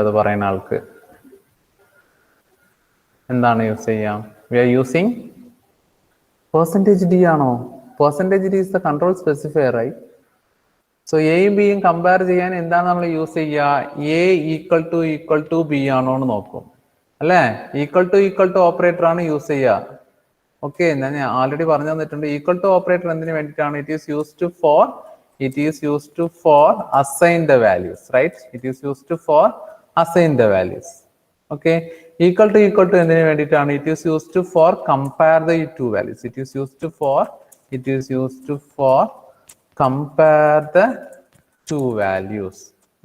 അത് പറയുന്ന ആൾക്ക് എന്താണ് യൂസ് ചെയ്യാം? We are using percentage D ആണോ? Percentage D is the control specifier, right? So എയും ബിയും കമ്പയർ ചെയ്യാൻ എന്താണ് നമ്മൾ യൂസ് ചെയ്യുക? എ ഈക്വൽ ടു ബി ആണോ എന്ന് നോക്കും, അല്ലേ? ഈക്വൽ ടു ഓപ്പറേറ്റർ ആണ് യൂസ് ചെയ്യുക. ഓക്കെ, ഞാൻ ആൾറെഡി പറഞ്ഞു തന്നിട്ടുണ്ട്. ഈക്വൽ ടു ഓപ്പറേറ്റർ എന്തിനു വേണ്ടിയിട്ടാണ്? It is used for assign the values, right? It is used for assign the values. Okay, equal to എന്തിനു വേണ്ടിയിട്ടാണ്? It is used for compare the two values. It is used for compare the two values.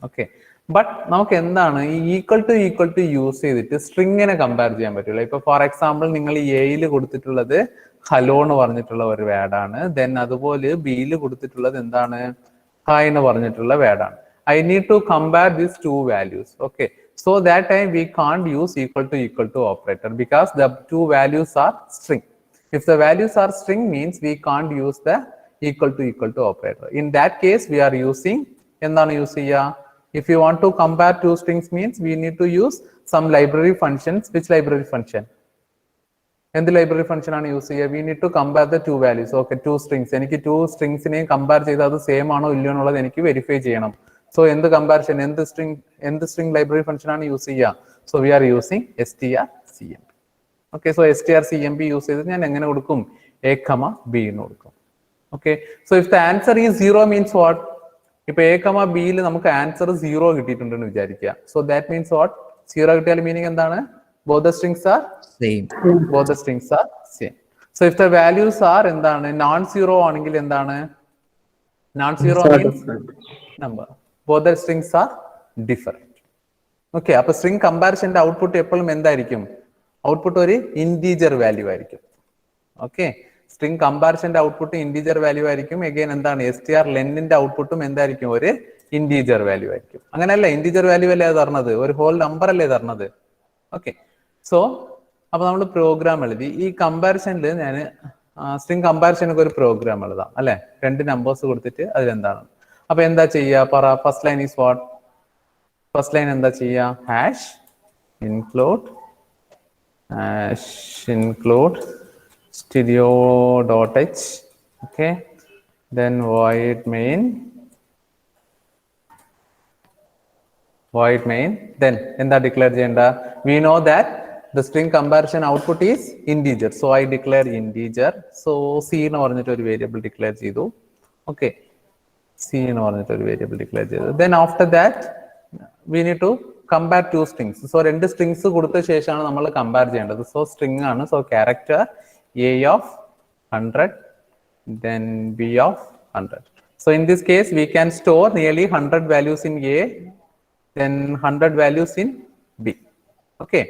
Okay, but നമുക്ക് എന്താണ് ഈ equal to use ചെയ്തിട്ട് സ്ട്രിങ്ങിനെ compare ചെയ്യാൻ പറ്റില്ല. ഇപ്പൊ for example നിങ്ങൾ എയിൽ കൊടുത്തിട്ടുള്ളത് ഹലോ എന്ന് പറഞ്ഞിട്ടുള്ള ഒരു വേർഡാണ്. ദെൻ അതുപോലെ ബിയിൽ കൊടുത്തിട്ടുള്ളത് എന്താണ്? ഹായ് എന്ന് പറഞ്ഞിട്ടുള്ള വേർഡാണ്. I need to compare these two values. Okay, so that time we can't use equal to operator because the two values are string. If the values are string means we can't use the equal to operator. In that case we are using endana use cheya? If you want to compare two strings means we need to use some library functions. Which library function? And the library function ആണ് use ചെയ്യുക. We need to compare the two values. Okay, two strings. എനിക്ക് two strings നെ compare ചെയ്ത് അത് same ആണോ ഇല്ലയോ എന്നുള്ളത് എനിക്ക് വെരിഫൈ ചെയ്യണം. സോ എന്ത് കമ്പാരിഷൻ, എന്ത് സ്ട്രിംഗ് ലൈബ്രറി ഫംഗ്ഷൻ ആണ് യൂസ് ചെയ്യുക? So we are using strcmp. Okay, so strcmp use ചെയ്ത് ഞാൻ എങ്ങനെ കൊടുക്കും? a, b എന്ന് കൊടുക്കും. Okay, so if the answer is 0 means what? If a, b യിൽ നമുക്ക് ആൻസർ 0 കിട്ടിയിട്ടുണ്ടെന്ന് വിചാരിക്കുക. So that means what? 0 കിട്ടിയാൽ മീനിങ് എന്താണ്? Both the strings are same. Both the strings are same. So if the values are എന്താണ്? non zero ആണെങ്കിൽ എന്താണ്? non zero means number. Both the strings are different. Okay, അപ്പോൾ string comparisonന്റെ output എപ്പോഴും എന്തായിരിക്കും? Output ഒരു integer value ആയിരിക്കും. Okay, string കമ്പാരിസന്റെ ഔട്ട്പുട്ട് ഇന്റീജർ വാല്യൂ ആയിരിക്കും. എഗെയിൻ എന്താണ്? str ലെന്നിന്റെ ഔട്ട്പുട്ടും എന്തായിരിക്കും? ഒരു ഇന്റീജർ വാല്യൂ ആയിരിക്കും. അങ്ങനെയല്ല, ഇന്റീജർ വാല്യൂ അല്ലേ തരണത്? ഒരു ഹോൾ നമ്പർ അല്ലേ തരണത്? ഓക്കെ, സോ അപ്പൊ നമ്മൾ പ്രോഗ്രാം എഴുതി. ഈ കമ്പാരിസണിൽ ഞാൻ സ്ട്രിംഗ് കമ്പാരിസനൊക്കെ ഒരു പ്രോഗ്രാം എഴുതാം, അല്ലെ? രണ്ട് നമ്പേഴ്സ് കൊടുത്തിട്ട് അതിലെന്താണ്? അപ്പൊ എന്താ ചെയ്യുക? പറ. First line is what? First line എന്താ ചെയ്യുക? Hash include stereo.h. okay, then void main, then എന്താ ഡിക്ലെയർ ചെയ്യേണ്ട? we know that the string comparison output is integer, so I declare integer. so c എന്ന് പറഞ്ഞിട്ട് ഒരു വേരിയബിൾ ഡിക്ലെയർ ചെയ്തു. Okay, c എന്ന് പറഞ്ഞിട്ട് ഒരു വേരിയബിൾ ഡിക്ലെയർ ചെയ്തു. then after that we need to compare two strings. so രണ്ട് strings കൊടുത്ത ശേഷമാണ് നമ്മൾ കമ്പയർ ചെയ്യേണ്ടത്. so string ആണ്, so character a of 100, then b of 100. So in this case we can store nearly 100 values in a, then 100 values in b. Okay,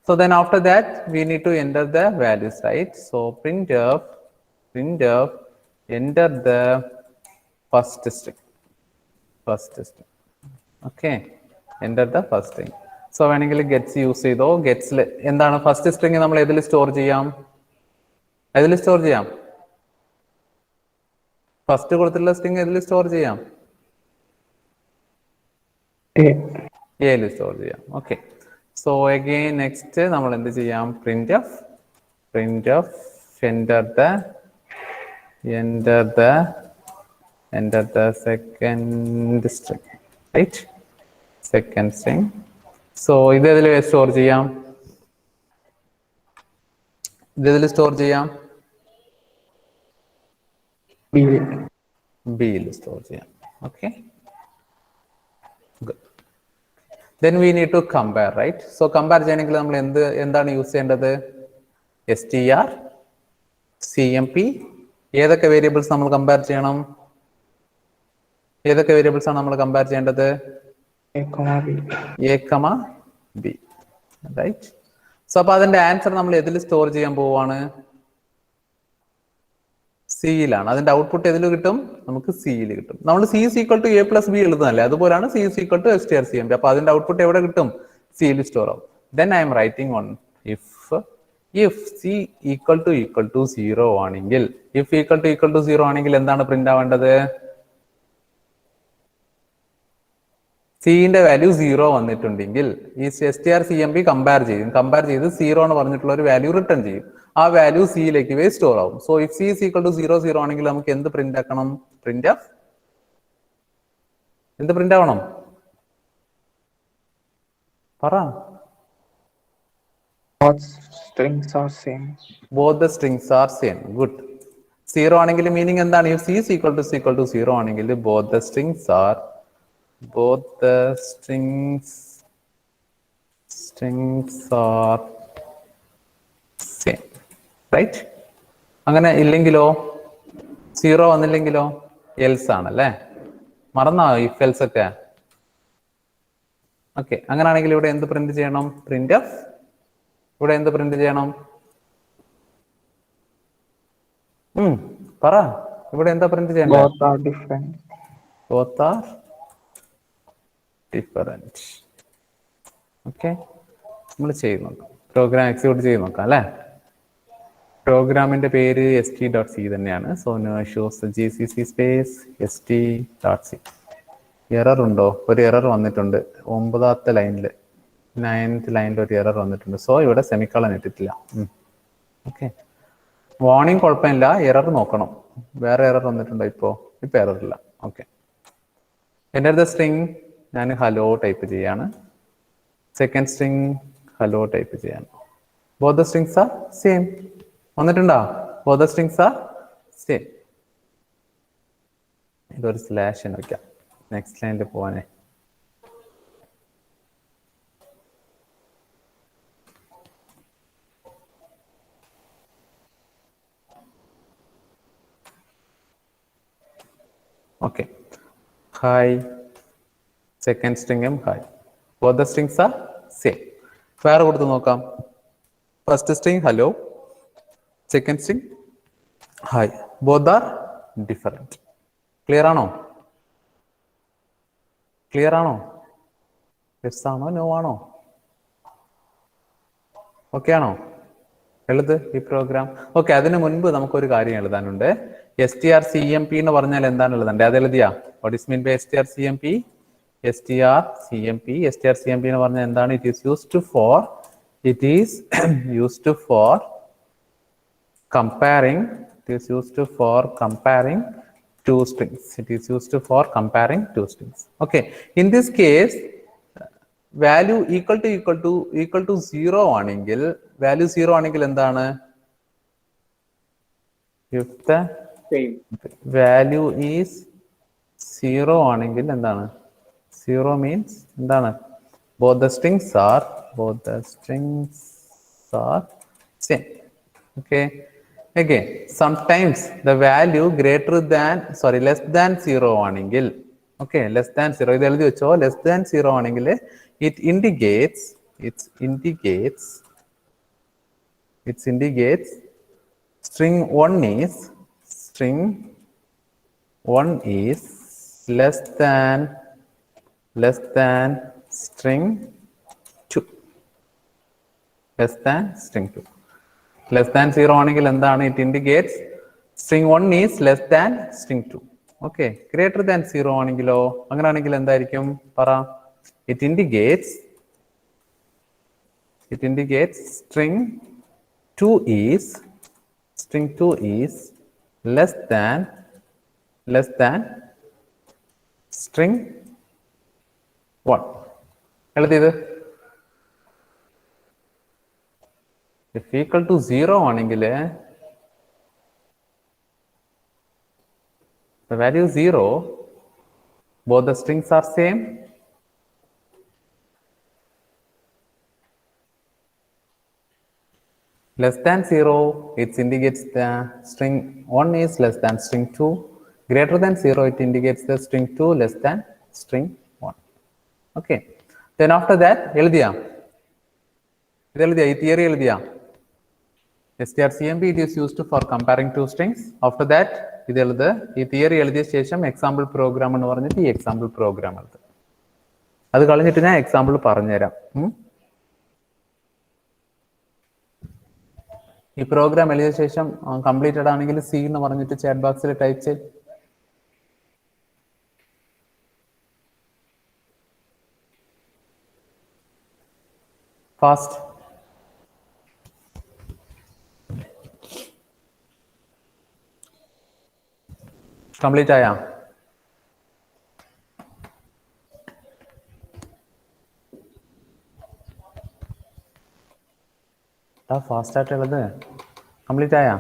so then after that we need to enter the values, right? So printf enter the first string. Okay, enter the first string. so വേണമെങ്കിൽ gets use ചെയ്തോ. gets എന്താണ്? First string നമ്മൾ ഏതിൽ store ചെയ്യാം? അതിൽ store ചെയ്യാം. First കൊടുത്തിട്ടുള്ള string ഏതിൽ സ്റ്റോർ ചെയ്യാം? എയിൽ സ്റ്റോർ ചെയ്യാം. ഓക്കെ, സോ അഗെയിൻ നെക്സ്റ്റ് നമ്മൾ എന്ത് ചെയ്യാം? printf enter the second string, right? second string. so ഇത് ഏതിൽ സ്റ്റോർ ചെയ്യാം? ഇതിൽ സ്റ്റോർ ചെയ്യാം? ബിയിൽ സ്റ്റോർ ചെയ്യാം. Okay, good. then we need to compare, right? so compare ചെയ്യണമെങ്കിൽ നമ്മൾ എന്താണ് യൂസ് ചെയ്യേണ്ടത്? strcmp. ഏതൊക്കെ വേരിയബിൾസ് നമ്മൾ കമ്പയർ ചെയ്യണം? ഏതൊക്കെ വേരിയബിൾസ് ആണ് നമ്മൾ കമ്പയർ ചെയ്യേണ്ടത്? a, b, right? സോ അപ്പൊ അതിന്റെ ആൻസർ നമ്മൾ ഏതിൽ സ്റ്റോർ ചെയ്യാൻ പോവാണ്? സിയിലാണ്. അതിന്റെ ഔട്ട്പുട്ട് ഏതിൽ കിട്ടും? നമുക്ക് സിയിൽ കിട്ടും. നമ്മൾ c is equal to a plus b എഴുതുന്നല്ലേ, അതുപോലെയാണ് c is equal to strcmp. അപ്പൊ അതിന്റെ ഔട്ട്പുട്ട് എവിടെ കിട്ടും? സിയിൽ സ്റ്റോർ ആവും. then I am writing on if c equal to 0 ആണെങ്കിൽ, if equal to 0 ആണെങ്കിൽ എന്താണ് പ്രിന്റ് ആവേണ്ടത്? സിന്റെ വാല്യൂ 0 വന്നിട്ടുണ്ടെങ്കിൽ ഈ strcmp കമ്പയർ ചെയ്ത് 0 എന്ന് പറഞ്ഞിട്ടുള്ള ഒരു വാല്യൂ റിട്ടേൺ ചെയ്യും. ആ വാല്യൂ സിയിലേക്ക് പോയി സ്റ്റോർ ആവും. So if C is equal to 0 ആണെങ്കിൽ നമുക്ക് എന്ത് പ്രിന്റ് ആക്കണം? പ്രിന്റ് ഓഫ് എന്ത് പ്രിന്റ് ആവണം? പറ. Both strings are same. Both the strings are same. Good. 0 ആണെങ്കിൽ മീനിങ് എന്താണ്? If c is equal to 0 ആണെങ്കിൽ both the strings are same. Right? അങ്ങനെ ഇല്ലെങ്കിലോ? 0 വന്നില്ലെങ്കിലോ? എൽസ് ആണല്ലേ. മറന്നോ ഇഫ് എൽസ് ഒക്കെ? ഓക്കെ, അങ്ങനെയാണെങ്കിൽ ഇവിടെ എന്ത് പ്രിന്റ് ചെയ്യണം? പ്രിന്റ് ഓഫ് ഇവിടെ എന്ത് പ്രിന്റ് ചെയ്യണം? പറ. ഇവിടെ എന്താ പ്രിന്റ് ചെയ്യണ്ടേ? Both are different. Both are different. Okay, നമ്മൾ ചെയ്ത് നോക്കാം. പ്രോഗ്രാം എക്സിക്യൂട്ട് ചെയ്ത് നോക്കാം അല്ലേ. പ്രോഗ്രാമിന്റെ പേര് st.c തന്നെയാണ്. So no issues. gcc space st.c. Error ഉണ്ടോ? ഒരു എറർ വന്നിട്ടുണ്ട് 9th ലൈനിൽ, 9th ലൈനിൽ ഒരു എറർ വന്നിട്ടുണ്ട്. സോ ഇവിടെ സെമിക്കോളൻ ഇട്ടിട്ടില്ല. ഓക്കെ, വാർണിംഗ് കുഴപ്പമില്ല, എറർ നോക്കണം. വേറെ എറർ വന്നിട്ടുണ്ടോ? ഇപ്പോ എറർ ഇല്ല. ഓക്കെ, എൻ്റെ അടുത്ത സ്ട്രിങ് ഞാൻ ഹലോ ടൈപ്പ് ചെയ്യാണ്. സെക്കൻഡ് സ്ട്രിങ് ഹലോ ടൈപ്പ് ചെയ്യാണ്. Both the strings are same. വന്നിട്ടുണ്ടോ? Both the strings are same. ഇതൊരു സ്ലാഷ് വയ്ക്കാം നെക്സ്റ്റ് ലൈനിൽ പോവാനേ. Okay, hi. സെക്കൻഡ് സ്ട്രിങ്ങും hi. Both the strings are same. വേറെ കൊടുത്ത് നോക്കാം. First string hello, second string hi. Both are different. Clear ആണോ? ക്ലിയർ ആണോ? യെസ് ആണോ നോ ആണോ? ഓക്കെ ആണോ? എഴുത് ഈ പ്രോഗ്രാം. ഓക്കെ, അതിന് മുൻപ് നമുക്കൊരു കാര്യം എഴുതാനുണ്ട്. strcmp എന്ന് പറഞ്ഞാൽ എന്താണ് എഴുതണ്ടേ? അത് എഴുതിയാ? What is mean by strcmp? strcmp എന്ന് പറഞ്ഞാൽ എന്താണ്? It is used for comparing two strings. It is used for comparing two strings. Okay, in this case value equal to 0 ആണെങ്കിൽ, value 0 ആണെങ്കിൽ എന്താണ്? If the value is 0 ആണെങ്കിൽ എന്താണ്? 0 means എന്താണ്? both the strings are same. Okay, again sometimes the value less than 0 ആണെങ്കിൽ, okay, less than 0 ഇത് എഴുതി വെച്ചോ. less than 0 ആണെങ്കിൽ it indicates string 1 is less than string 2. less than 0 ആണെങ്കിൽ എന്താണ്? it indicates string 1 is less than string 2. okay, greater than 0 ആണെങ്കിലോ? അങ്ങനെയാണെങ്കിൽ എന്തായിരിക്കും? പറ. it indicates string 2 is less than string 1. എഴുതിയത്? if equal to 0 ആണെങ്കിൽ the value 0, both the strings are same. less than 0, it indicates the string 1 is less than string 2. greater than 0, it indicates the string 2 less than string 1. okay, then after that എഴുതിയാ? ഇത് എഴുതിയാ? ഈ theory എഴുതിയാ? strcmp it is used for comparing two strings. after that ഇത് എഴുത്. ഈ theory എഴുതിയ ശേഷം example programme എന്ന് പറഞ്ഞിട്ട് ഈ എക്സാമ്പിൾ പ്രോഗ്രാം എഴുത്. അത് കളഞ്ഞിട്ട് ഞാൻ എക്സാമ്പിൾ പറഞ്ഞുതരാം. ഈ പ്രോഗ്രാം എഴുതിയ ശേഷം കംപ്ലീറ്റഡ് ആണെങ്കിൽ സി എന്ന് പറഞ്ഞിട്ട് ചാറ്റ് ബോക്സിൽ ടൈപ്പ് ചെയ്ത് ഫാസ്റ്റ്. കംപ്ലീറ്റ് ആയാ? ഫാസ്റ്റ് ആയിട്ടുള്ളത് കംപ്ലീറ്റ് ആയാ?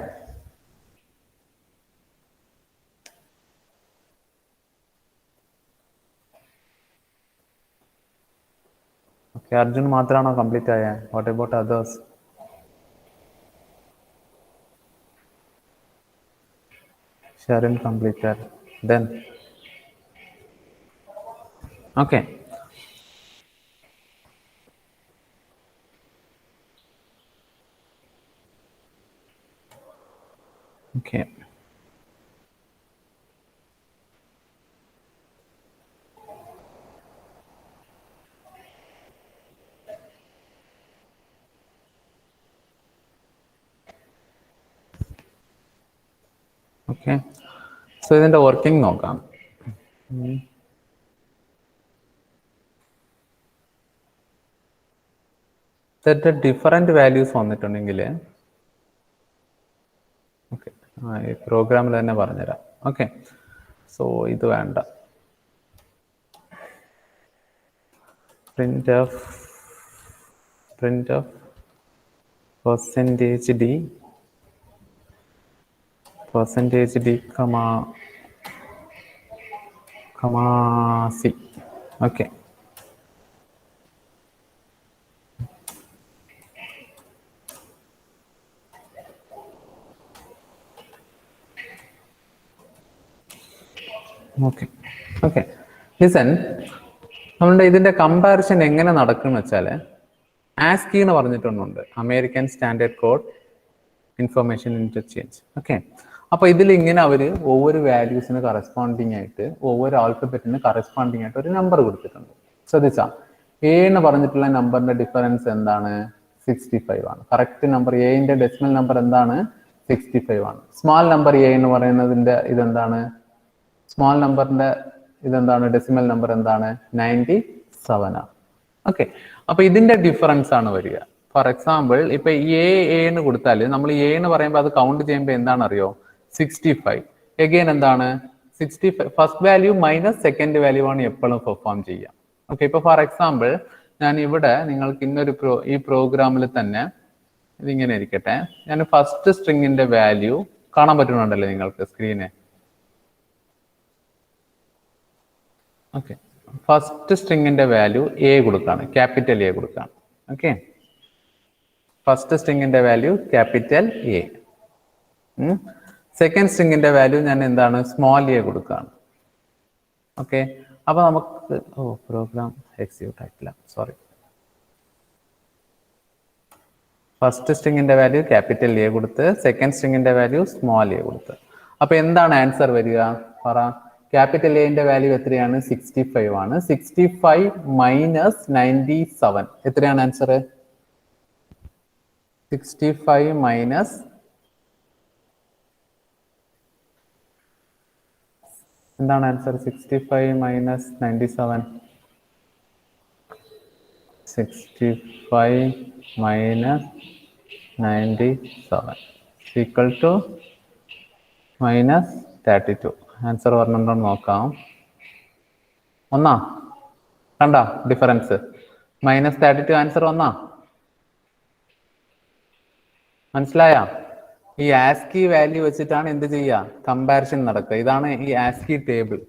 ഓക്കെ, അർജുൻ മാത്രമാണോ കംപ്ലീറ്റ് ആയ? What about others? Sherin completed. Then okay, okay. Okay, so ഇതിന്റെ വർക്കിംഗ് നോക്കാം. സെറ്റ് ഡിഫറെന്റ് വാല്യൂസ് വന്നിട്ടുണ്ടെങ്കിൽ ഓക്കെ, ഈ പ്രോഗ്രാമിൽ തന്നെ പറഞ്ഞുതരാം. ഓക്കെ, സോ ഇത് വേണ്ട. printf %d c. Okay, okay, okay. Listen, നമ്മളുടെ ഇതിന്റെ കമ്പാരിസൺ എങ്ങനെ നടക്കുന്ന വെച്ചാൽ ആസ്കി എന്ന് പറഞ്ഞിട്ടൊന്നുണ്ട്, American standard code information interchange. Okay, അപ്പൊ ഇതിൽ ഇങ്ങനെ അവര് ഒவ்வொரு വാല്യൂസിന് കറസ്പോണ്ടിങ് ആയിട്ട് ഒவ்வொരു ആൽഫബറ്റിന് കറസ്പോണ്ടിങ് ആയിട്ട് ഒരു നമ്പർ കൊടുത്തിട്ടുണ്ട്. ശ്രദ്ധിച്ചാ, എ എന്ന് പറഞ്ഞിട്ടുള്ള നമ്പറിന്റെ ഡിഫറൻസ് എന്താണ്? 65 ആണ്. കറക്റ്റ് നമ്പർ എന്റെ ഡെസിമൽ നമ്പർ എന്താണ്? 65 ആണ്. സ്മാൾ നമ്പർ എ എന്ന് പറയുന്നതിന്റെ ഇതെന്താണ്? സ്മാൾ നമ്പറിന്റെ ഇതെന്താണ്? ഡെസിമൽ നമ്പർ എന്താണ്? 97 ആണ്. ഓക്കെ, അപ്പൊ ഇതിന്റെ ഡിഫറൻസ് ആണ് വരിക. ഫോർ എക്സാമ്പിൾ, ഇപ്പൊ എ എന്ന് കൊടുത്താൽ നമ്മൾ എ എന്ന് പറയുമ്പോൾ അത് കൗണ്ട് ചെയ്യുമ്പോൾ എന്താണ് അറിയോ? 65. എഗെയിൻ എന്താണ്? 65. First value minus second value ആണ് എപ്പോഴും പെർഫോം ചെയ്യുക. ഓക്കെ, ഇപ്പൊ ഫോർ എക്സാമ്പിൾ ഞാൻ ഇവിടെ നിങ്ങൾക്ക് ഇന്നൊരു ഈ പ്രോഗ്രാമിൽ തന്നെ ഇതിങ്ങനെ ഇരിക്കട്ടെ. ഞാൻ ഫസ്റ്റ് സ്ട്രിങ്ങിന്റെ വാല്യൂ കാണാൻ പറ്റുന്നുണ്ടല്ലോ നിങ്ങൾക്ക് സ്ക്രീന്? ഓക്കെ, ഫസ്റ്റ് സ്ട്രിങ്ങിന്റെ വാല്യൂ എ കൊടുക്കാണ്, ക്യാപിറ്റൽ എ കൊടുക്കാണ്. ഓക്കെ, ഫസ്റ്റ് സ്ട്രിങ്ങിന്റെ വാല്യൂ ക്യാപിറ്റൽ എ. സെക്കൻഡ് സ്ട്രിങ്ങിന്റെ വാല്യൂ ഞാൻ എന്താണ്? സ്മോൾ എ കൊടുക്കാണ്. ഓക്കെ, അപ്പൊ നമുക്ക് പ്രോഗ്രാം എക്സിക്യൂട്ട് ആയിട്ടില്ല, സോറി. ഫസ്റ്റ് സ്ട്രിങ്ങിന്റെ വാല്യൂ ക്യാപിറ്റൽ എ കൊടുത്ത് സെക്കൻഡ് സ്ട്രിങ്ങിന്റെ വാല്യൂ സ്മോൾ എ കൊടുത്ത്. അപ്പൊ എന്താണ് ആൻസർ വരിക? പറ. ക്യാപിറ്റൽ എന്റെ വാല്യൂ എത്രയാണ്? 65 ആണ്. 65 മൈനസ് 97 എത്രയാണ് ആൻസർ? 65 മൈനസ് എന്താണ് answer? 65 minus 97. 65 minus 97 equal to minus 32. Answer പറഞ്ഞിട്ടുണ്ടോ നോക്കാം. ഒന്നാ? കണ്ട ഡിഫറൻസ്? മൈനസ് 32 ആൻസർ ഒന്നാ? മനസ്സിലായ? ഈ ആസ്കി വാല്യൂ വെച്ചിട്ടാണ് എന്ത് ചെയ്യുക? കമ്പാരിസൺ നടക്കുക. ഇതാണ് ഈ ആസ്കി ടേബിൾ.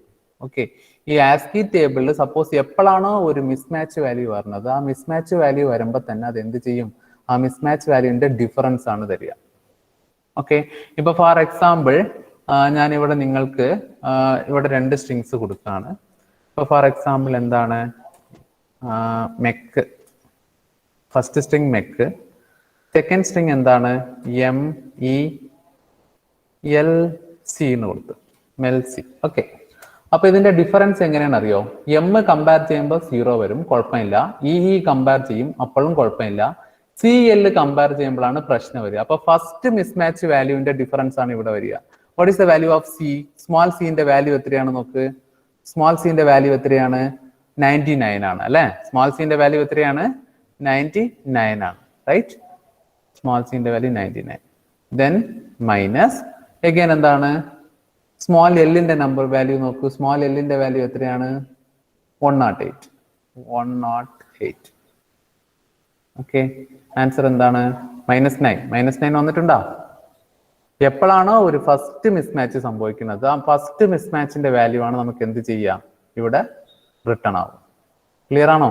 ഓക്കെ, ഈ ആസ്കി ടേബിളിൽ സപ്പോസ് എപ്പോഴാണോ ഒരു മിസ്മാച്ച് വാല്യൂ വരുന്നത്, ആ മിസ്മാച്ച് വാല്യൂ വരുമ്പോൾ തന്നെ അത് എന്ത് ചെയ്യും? ആ മിസ്മാച്ച് വാല്യൂവിന്റെ ഡിഫറൻസ് ആണ് തരിക. ഓക്കെ, ഇപ്പൊ ഫോർ എക്സാമ്പിൾ ഞാൻ ഇവിടെ നിങ്ങൾക്ക് ഇവിടെ 2 സ്ട്രിങ്സ് കൊടുക്കുകയാണ്. ഇപ്പൊ ഫോർ എക്സാമ്പിൾ എന്താണ്? Mech, first string mech, second string എന്താണ്? MELC എന്ന് കൊടുത്തു, മെൽസി. ഓക്കെ, അപ്പൊ ഇതിന്റെ ഡിഫറൻസ് എങ്ങനെയാണ് അറിയോ? എം കമ്പയർ ചെയ്യുമ്പോൾ 0 വരും, കുഴപ്പമില്ല. ഇ കമ്പയർ ചെയ്യും, അപ്പോഴും കുഴപ്പമില്ല. CL കമ്പയർ ചെയ്യുമ്പോഴാണ് പ്രശ്നം വരിക. അപ്പൊ ഫസ്റ്റ് മിസ്മാച്ച് വാല്യൂവിന്റെ ഡിഫറൻസ് ആണ് ഇവിടെ വരിക. What is the value of C? Small സിന്റെ വാല്യൂ എത്രയാണ് നോക്ക്. സ്മോൾ സിന്റെ വാല്യൂ എത്രയാണ്? 99 ആണ് അല്ലെ? സ്മോൾ സിന്റെ വാല്യൂ എത്രയാണ്? 99 ആണ്, റൈറ്റ്? സ്മോൾ സിന്റെ വാല്യൂ 99. ദെൻ മൈനസ് അഗൈൻ എന്താണ്? സ്മോൾ എല്ലിന്റെ നമ്പർ വാല്യൂ നോക്കൂ. സ്മോൾ എല്ലിന്റെ വാല്യൂ എത്രയാണ്? 108. 108. ഓക്കെ, ആൻസർ എന്താണ്? -9. -9 വന്നിട്ടുണ്ടോ? എപ്പോഴാണോ ഒരു ഫസ്റ്റ് മിസ്മാച്ച് സംഭവിക്കുന്നത്, ആ ഫസ്റ്റ് മിസ്മാച്ചിന്റെ വാല്യൂ ആണ് നമുക്ക് എന്ത് ചെയ്യാം? ഇവിടെ റിട്ടേൺ ആവും. ക്ലിയർ ആണോ?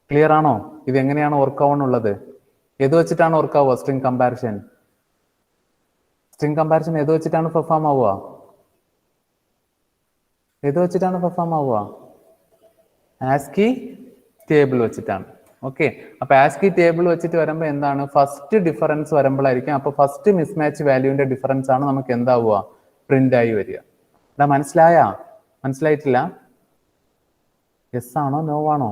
ക്ലിയർ ആണോ? ഇത് എങ്ങനെയാണ് വർക്ക് ആവുന്നുള്ളത്? ഏത് വെച്ചിട്ടാണ് വർക്ക് ആവുക? String comparison. സ്ട്രിംഗ് കമ്പാരിസൺ ഏത് വെച്ചിട്ടാണ് പെർഫോം ആവുക? ഏത് വെച്ചിട്ടാണ് പെർഫോം ആവുക? ആസ്കി ടേബിൾ വെച്ചിട്ടാണ്. ഓക്കെ, അപ്പൊ ആസ്കി ടേബിൾ വെച്ചിട്ട് വരുമ്പോൾ എന്താണ്? ഫസ്റ്റ് ഡിഫറൻസ് വരുമ്പോഴായിരിക്കും, അപ്പൊ ഫസ്റ്റ് മിസ്മാച്ച് വാല്യൂവിന്റെ ഡിഫറൻസ് ആണ് നമുക്ക് എന്താവുക? പ്രിന്റ് ആയി വരിക. എന്താ മനസ്സിലായാ? മനസ്സിലായിട്ടില്ല? യെസ് ആണോ നോ ആണോ?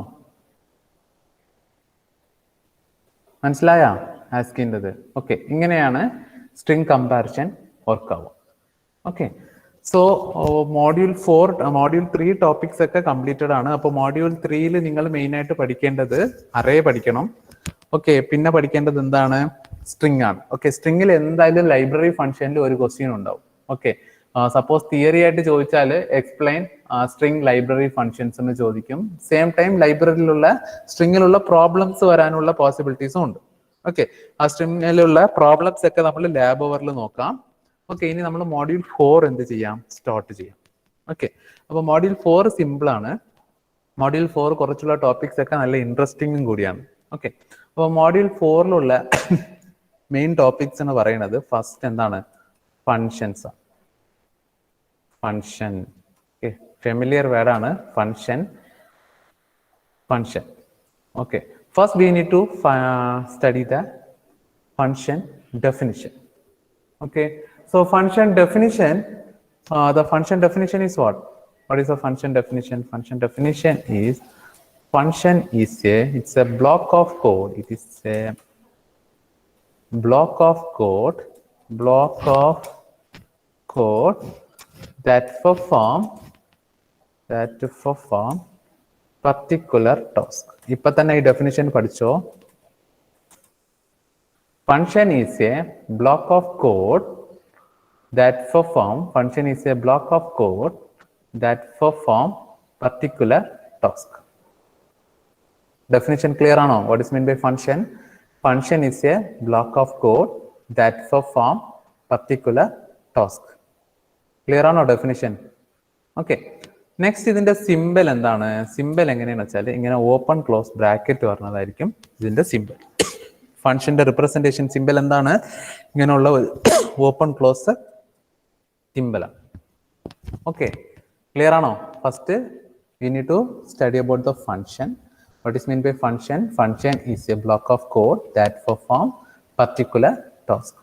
മനസ്സിലായ ആസ്കിൻ്റെത്? ഓക്കെ, ഇങ്ങനെയാണ് സ്ട്രിംഗ് കമ്പാരിസൺ വർക്ക് ആവുക. ഓക്കെ, സോ മോഡ്യൂൾ 3 ടോപ്പിക്സ് ഒക്കെ കംപ്ലീറ്റഡ് ആണ്. അപ്പോൾ മോഡ്യൂൾ 3 നിങ്ങൾ മെയിൻ ആയിട്ട് പഠിക്കേണ്ടത് അറേ പഠിക്കണം. ഓക്കെ, പിന്നെ പഠിക്കേണ്ടത് എന്താണ്? സ്ട്രിംഗ് ആണ്. ഓക്കെ, സ്ട്രിംഗിൽ എന്തായാലും ലൈബ്രറി ഫംഗ്ഷനിൽ ഒരു ക്വസ്റ്റ്യൻ ഉണ്ടാവും. ഓക്കെ, സപ്പോസ് തിയറി ആയിട്ട് ചോദിച്ചാൽ എക്സ്പ്ലെയിൻ സ്ട്രിംഗ് ലൈബ്രറി ഫംഗ്ഷൻസ് എന്ന് ചോദിക്കും. സെയിം ടൈം ലൈബ്രറിയിലുള്ള സ്ട്രിംഗിലുള്ള പ്രോബ്ലംസ് വരാനുള്ള പോസിബിലിറ്റീസും ഉണ്ട്. ഓക്കെ, ആ സ്ട്രിംഗിലുള്ള പ്രോബ്ലംസ് ഒക്കെ നമ്മൾ ലാബ് അവറിൽ നോക്കാം. ഓക്കെ, ഇനി നമ്മൾ മോഡ്യൂൾ 4 എന്ത് ചെയ്യാം? സ്റ്റാർട്ട് ചെയ്യാം. ഓക്കെ, അപ്പോൾ മോഡ്യൂൾ 4 സിമ്പിൾ ആണ്. മോഡ്യൂൾ 4 കുറച്ചുള്ള ടോപ്പിക്സ് ഒക്കെ നല്ല ഇൻട്രസ്റ്റിംഗും കൂടിയാണ്. ഓക്കെ, അപ്പോൾ മോഡ്യൂൾ 4ലുള്ള മെയിൻ ടോപ്പിക്സ് എന്ന് പറയുന്നത് ഫസ്റ്റ് എന്താണ്? ഫങ്ഷൻസ്. ഫങ്ഷൻ, ഫെമിലിയർ വേർഡാണ് function. Function. Okay, first we need to study the function definition. Okay, so function definition, the function definition is what? What is the function definition? Function definition is, function is it's a block of code. It is a block of code that perform particular task. ഇപ്പൊ തന്നെ ഈ definition പഠിച്ചോ? Function is a block of code that perform particular task. Definition clear ആണോ? What is meant by function? Function is a block of code that perform particular task. Clear ആണോ definition? Okay. Next ഇതിന്റെ symbol എന്താണ്? Symbol എങ്ങനെയാണെന്ന് വെച്ചാൽ ഇങ്ങനെ open close bracket പറഞ്ഞതായിരിക്കും ഇതിന്റെ symbol. ഫംഗ്ഷന്റെ representation symbol എന്താണ്? ഇങ്ങനെയുള്ള ഓപ്പൺ ക്ലോസ് സിമ്പലാണ്. ഓക്കെ, ക്ലിയർ ആണോ? First we need to study about the function. What is mean by function? Function is a block of code that perform particular task.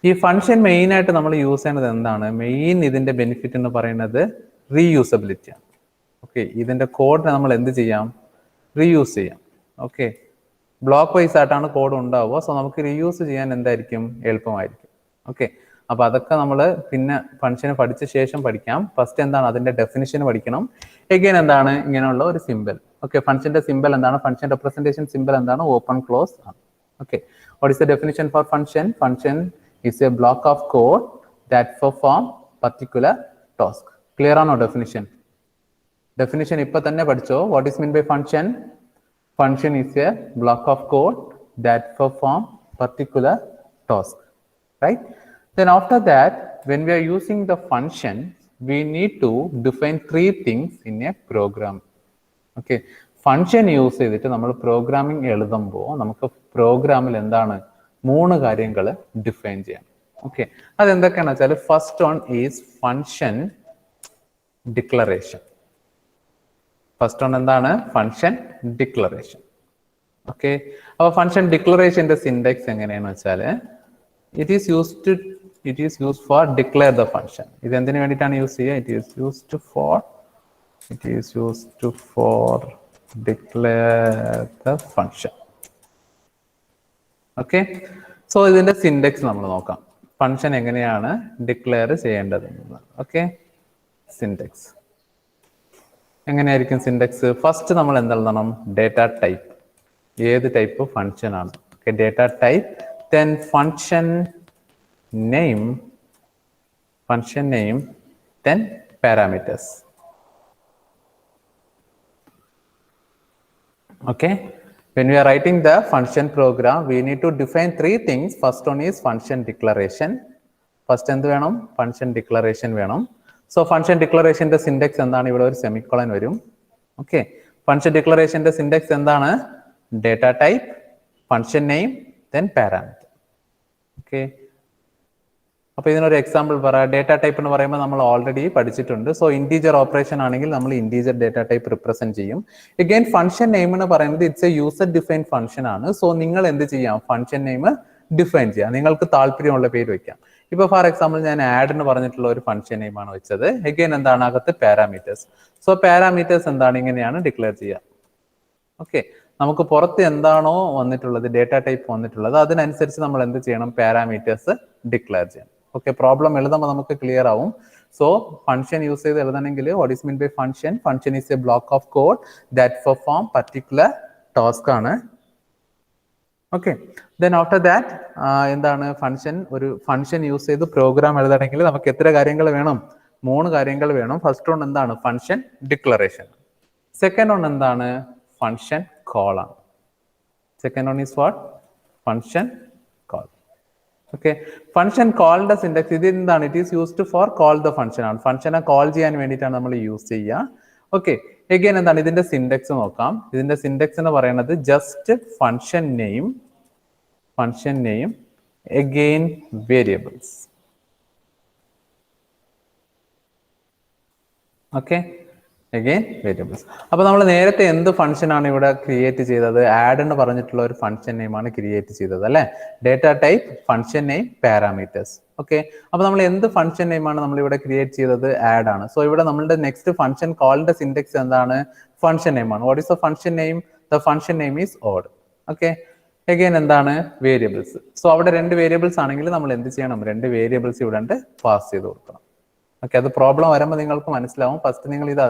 ഈ function main ആയിട്ട് നമ്മൾ use ചെയ്യുന്നത് എന്താണ്? Main ഇതിന്റെ benefit എന്ന് പറയുന്നത് റീയൂസബിലിറ്റി ആണ്. ഓക്കെ, ഇതിന്റെ കോഡിനെ നമ്മൾ എന്ത് ചെയ്യാം? റീയൂസ് ചെയ്യാം. ഓക്കെ, ബ്ലോക്ക് വൈസ് ആയിട്ടാണ് കോഡ് ഉണ്ടാവുക. സോ നമുക്ക് റീയൂസ് ചെയ്യാൻ എന്തായിരിക്കും? എളുപ്പമായിരിക്കും. ഓക്കെ, അപ്പൊ അതൊക്കെ നമ്മൾ പിന്നെ ഫംഗ്ഷന് പഠിച്ച ശേഷം പഠിക്കാം. ഫസ്റ്റ് എന്താണ്? അതിന്റെ ഡെഫിനിഷൻ പഠിക്കണം. എഗെയിൻ എന്താണ്? ഇങ്ങനെയുള്ള ഒരു സിമ്പൽ. ഓക്കെ, ഫംഗ്ഷന്റെ സിമ്പൽ എന്താണ്? ഫംഗ്ഷൻ റെപ്രസെന്റേഷൻ സിമ്പൽ എന്താണ്? ഓപ്പൺ ക്ലോസ് ആണ്. Okay, what is the definition for function? Function is a block of code that perform particular task. Clear ആണോ ഡെഫിനിഷൻ? ഡെഫിനിഷൻ ഇപ്പൊ തന്നെ പഠിച്ചോ? What is mean by function? Function is a block of code that perform particular task, right? Then after that, when we are using the function, we need to define 3 things in a program. Okay, function use ചെയ്തിട്ട് നമ്മൾ programming എഴുതുമ്പോൾ നമുക്ക് പ്രോഗ്രാമിൽ എന്താണ്? 3 കാര്യങ്ങൾ define ചെയ്യാം. Okay, അതെന്തൊക്കെയാണെന്ന് വെച്ചാൽ first one is function declaration. First one എന്താണ്? Function declaration. ഓക്കെ, അപ്പോൾ ഫംഗ്ഷൻ ഡിക്ലറേഷന്റെ സിൻടാക്സ് എങ്ങനെയാണെന്ന് വെച്ചാൽ it is used for declare the function. ഇത് എന്തിനു വേണ്ടിയിട്ടാണ് യൂസ് ചെയ്യുക? It is used for declare the function. Okay, so ഇതിന്റെ സിൻടാക്സ് നമ്മൾ നോക്കാം. ഫംഗ്ഷൻ എങ്ങനെയാണ് ഡിക്ലെയർ ചെയ്യേണ്ടത്? ഓക്കെ, സിൻടാക്സ് എങ്ങനെയായിരിക്കും? സിൻടാക്സ് ഫസ്റ്റ് നമ്മൾ എന്തെഴുതണം? Data type. ഏത് ടൈപ്പ് ഫംഗ്ഷൻ ആണ്. Okay, data type, then function name, then parameters. Okay, when we are writing the function program, we need to define three things. First one is function declaration. First എന്ത് വേണം? Function declaration വേണം. So function ഡിക്ലറേഷന്റെ സിൻഡെക്സ് എന്താണ്? ഇവിടെ ഒരു semicolon വരും. Okay, function ഡിക്ലറേഷന്റെ സിൻഡെക്സ് എന്താണ്? Data type, function name, then parameter. Okay, അപ്പോൾ ഇതിനൊരു എക്സാമ്പിൾ പറയാം. ഡേറ്റ ടൈപ്പ് എന്ന് പറയുമ്പോൾ നമ്മൾ ഓൾറെഡി പഠിച്ചിട്ടുണ്ട്. സോ ഇൻറ്റീജർ ഓപ്പറേഷൻ ആണെങ്കിൽ നമ്മൾ ഇൻറ്റീജർ ഡേറ്റ ടൈപ്പ് റിപ്രസെന്റ് ചെയ്യും. എഗെയിൻ ഫംഗ്ഷൻ നെയിം എന്ന് പറയുന്നത് it's A user define function ആണ്. സോ നിങ്ങൾ എന്ത് ചെയ്യാം? ഫംഗ്ഷൻ നെയിം ഡിഫൈൻ ചെയ്യാം. നിങ്ങൾക്ക് താല്പര്യമുള്ള പേര് വെക്കാം. ഇപ്പോൾ ഫോർ എക്സാമ്പിൾ ഞാൻ ആഡ് എന്ന് പറഞ്ഞിട്ടുള്ള ഒരു ഫംഗ്ഷൻ നെയിം ആണ് വെച്ചത്. എഗെയിൻ എന്താണ്? അകത്ത് പാരാമീറ്റേഴ്സ്. സോ പാരാമീറ്റേഴ്സ് എന്താണ്? ഇങ്ങനെയാണ് ഡിക്ലെയർ ചെയ്യുക. ഓക്കെ, നമുക്ക് പുറത്ത് എന്താണോ വന്നിട്ടുള്ളത്, ഡേറ്റ ടൈപ്പ് വന്നിട്ടുള്ളത്, അതിനനുസരിച്ച് നമ്മൾ എന്ത് ചെയ്യണം? പാരാമീറ്റേഴ്സ് ഡിക്ലെയർ ചെയ്യണം. ഓക്കെ, പ്രോബ്ലം എഴുതുമ്പോൾ നമുക്ക് ക്ലിയർ ആവും. സോ ഫംഗ്ഷൻ യൂസ് ചെയ്ത് എഴുതണമെങ്കിൽ what is mean by function? Function is a block of code that perform particular task ആണ്. ഓക്കെ, ദെൻ ആഫ്റ്റർ ദാറ്റ് എന്താണ്? ഫംഗ്ഷൻ, ഒരു ഫംഗ്ഷൻ യൂസ് ചെയ്ത് പ്രോഗ്രാം എഴുതണമെങ്കിൽ നമുക്ക് എത്ര കാര്യങ്ങൾ വേണം? 3 കാര്യങ്ങൾ വേണം. ഫസ്റ്റ് വൺ എന്താണ്? Function declaration. സെക്കൻഡ് വൺ എന്താണ്? ഫംഗ്ഷൻ കോൾ ആണ്. Second one is what? Function call. Okay, function കോളിന്റെ സിൻഡെക്സ് ഇത് എന്താണ്? It is used for call the function ആണ്. ഫംഗ്ഷനെ കോൾ ചെയ്യാൻ വേണ്ടിയിട്ടാണ് നമ്മൾ യൂസ് ചെയ്യുക. ഓക്കെ, എഗെയിൻ എന്താണ്? ഇതിന്റെ സിൻഡെക്സ് നോക്കാം. ഇതിന്റെ സിൻഡെക്സ് എന്ന് പറയുന്നത് just function name again variables. Okay, again variables. അപ്പോൾ നമ്മൾ നേരത്തെ എന്ത് ഫംഗ്ഷൻ ആണ് ഇവിടെ ക്രിയേറ്റ് ചെയ്തത്? ആഡ് എന്ന് പറഞ്ഞിട്ടുള്ള ഒരു ഫംഗ്ഷൻ നെയിം ആണ് ക്രിയേറ്റ് ചെയ്തത് അല്ലേ? Data type, function name, parameters. Okay, അപ്പോൾ നമ്മൾ എന്ത് ഫംഗ്ഷൻ നെയിം ആണ് നമ്മൾ ഇവിടെ ക്രിയേറ്റ് ചെയ്തത്? ആഡ് ആണ്. സോ ഇവിടെ നമ്മളുടെ നെക്സ്റ്റ് ഫംഗ്ഷൻ കോളിന്റെ സിൻഡെക്സ് എന്താണ്? ഫംഗ്ഷൻ നെയിം ആണ്. What is the function name? The function name is odd. Okay, again എന്താണ്? വേരിയബിൾസ്. സോ അവിടെ 2 വേരിയബിൾസ് ആണെങ്കിൽ നമ്മൾ എന്ത് ചെയ്യണം? 2 വേരിയബിൾസ് ഇവിടെ പാസ് ചെയ്ത് കൊടുക്കണം. ഓക്കെ, അത് പ്രോബ്ലം വരുമ്പോൾ നിങ്ങൾക്ക് മനസ്സിലാവും. ഫസ്റ്റ് നിങ്ങൾ ഇത്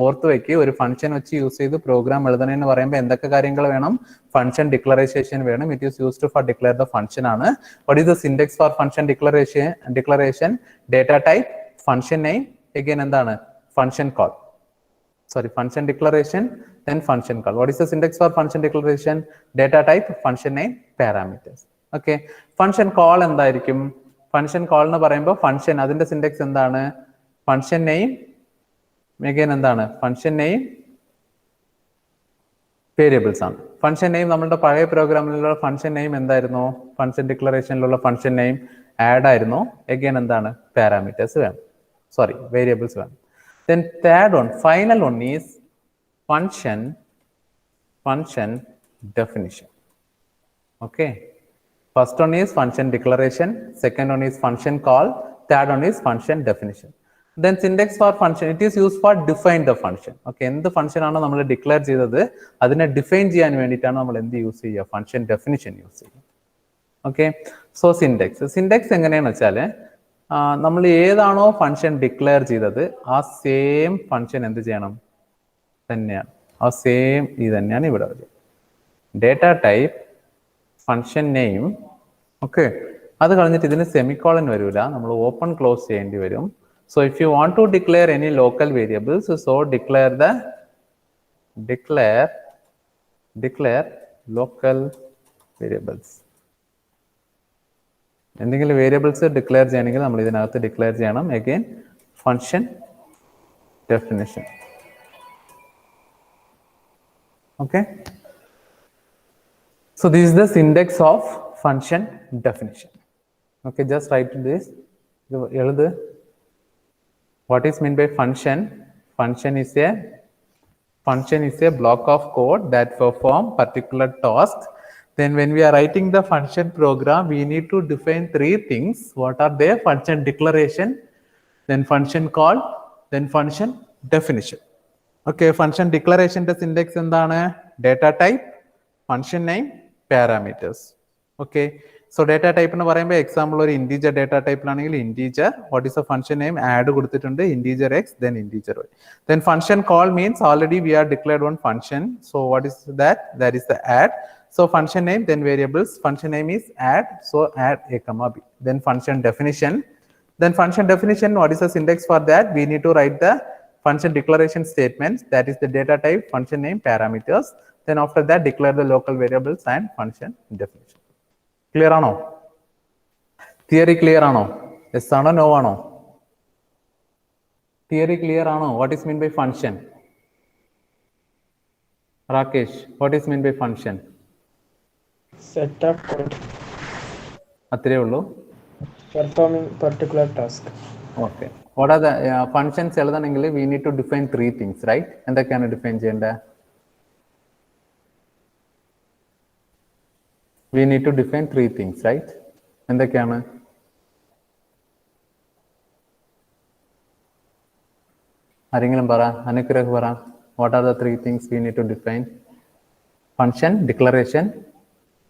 ഓർത്ത് വെക്കുക. ഒരു ഫംഗ്ഷൻ വെച്ച് യൂസ് ചെയ്ത് പ്രോഗ്രാം എഴുതണമെന്ന് പറയുമ്പോൾ എന്തൊക്കെ കാര്യങ്ങൾ വേണം? ഫംഗ്ഷൻ ഡിക്ലറേഷൻ വേണം. It is used for declare the function ആണ്. What is the syntax for function declaration? Data type, function name, again എന്താണ്? Function call. Sorry, function declaration then function call. What is the syntax for function declaration? Data type, function name, parameters. Okay, function call എന്തായിരിക്കും? Function call എന്ന് പറയുമ്പോൾ function അതിന്റെ സിൻഡെക്സ് എന്താണ്? Function name, again എന്താണ്? Function name, variables ആണ്. Function name നമ്മുടെ പഴയ പ്രോഗ്രാമിലുള്ള function name എന്തായിരുന്നു? ഫംഗ്ഷൻ ഡിക്ലറേഷനിലുള്ള ഫംഗ്ഷൻ നെയിം ആഡ് ആയിരുന്നു. അഗൈൻ എന്താണ്? പാരാമീറ്റേഴ്സ് വേണം, സോറി വേരിയബിൾസ് വേണം. Then third one, final one is function definition. Okay, first one is function declaration, second one is function call, third one is function definition. Then syntax for function, it is used for define the function. Okay, എന്ത് function ആണോ നമ്മൾ declare ചെയ്തത് അതിനെ define ചെയ്യാൻ വേണ്ടിയിട്ടാണ് നമ്മൾ എന്ത് use ചെയ്യുക? ഫംഗ്ഷൻ ഡെഫിനിഷൻ യൂസ് ചെയ്യുക. ഓക്കെ, സോ സിൻഡെക്സ് എങ്ങനെയാണെന്ന് വെച്ചാൽ നമ്മൾ ഏതാണോ ഫംഗ്ഷൻ ഡിക്ലെയർ ചെയ്തത് ആ സെയിം ഫംഗ്ഷൻ എന്ത് ചെയ്യണം? തന്നെയാണ്, ആ സെയിം ഇത് തന്നെയാണ് ഇവിടെ വരിക. Data type, function name. Okay, അത് കളഞ്ഞിട്ട് ഇതിന് സെമിക്കോളൻ വരില്ല, നമ്മൾ ഓപ്പൺ ക്ലോസ് ചെയ്യേണ്ടി വരും. So if you want to declare any local variables, so declare local variables. എന്തെങ്കിലും വേരിയബിൾസ് ഡിക്ലെയർ ചെയ്യണമെങ്കിൽ നമ്മൾ ഇതിനകത്ത് ഡിക്ലെയർ ചെയ്യണം. Again function definition. Okay, so this is the syntax of function definition. Okay, just write this. What is meant by function? Function is a block of code that perform particular task. Then when we are writing the function program, we need to define 3 things. What are they? Function declaration, then function call, then function definition. Okay, function declaration the syntax എന്താണ്? Data type, function name, parameters. Okay, so data type എന്ന് പറയുമ്പോൾ example ഒരു integer data ടൈപ്പിലാണെങ്കിൽ integer, what is a function name, add കൊടുത്തിട്ടുണ്ട്, integer x, then integer y. Then function call means already we are declared one function. So what is that? That is the add. So function name, then variables. Function name is add, so add a comma b. Then function definition. Then function definition, what is the syntax for that? We need to write the function declaration statements, that is the data type, function name, parameters. Then after that declare the local variables and function definition. Clear or no? Theory clear or no? Yes or no or no? Theory clear or no? What is meant by function? Rakesh, what is meant by function? Set of code അത്രേ ഉള്ളൂ. performing particular task. Okay. What are the functions എഴുതണമെങ്കിൽ we need to define 3 things, right? എന്തൊക്കെയാണ് define ചെയ്യേണ്ടത്? We need to define 3 things, right? എന്തൊക്കെയാണ്? ആരെങ്കിലും പറ, അനുഗ്രഹ് പറ. What are the 3 things we need to define? Function declaration,